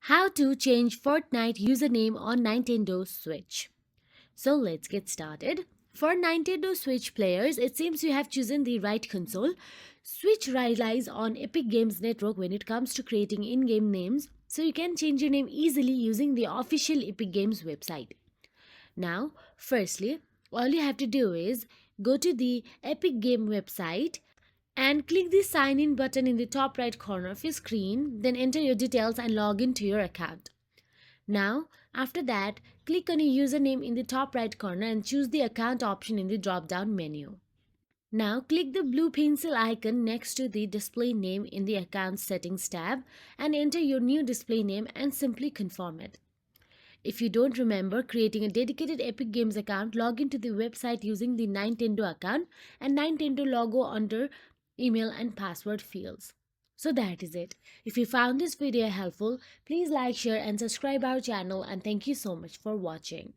How to change Fortnite username on Nintendo Switch. So let's get started. For Nintendo Switch players, it seems you have chosen the right console. Switch relies on Epic Games Network when it comes to creating in-game names, so you can change your name easily using the official Epic Games website. Now, firstly, all you have to do is go to the Epic Game website and click the sign in button in the top right corner of your screen, then enter your details and log into your account. Now, after that, click on your username in the top right corner and choose the account option in the drop down menu. Now, click the blue pencil icon next to the display name in the account settings tab and enter your new display name and simply confirm it. If you don't remember creating a dedicated Epic Games account, log into the website using the Nintendo account and Nintendo logo under email and password fields. So that is it. If you found this video helpful, please like, share and subscribe our channel, and thank you so much for watching.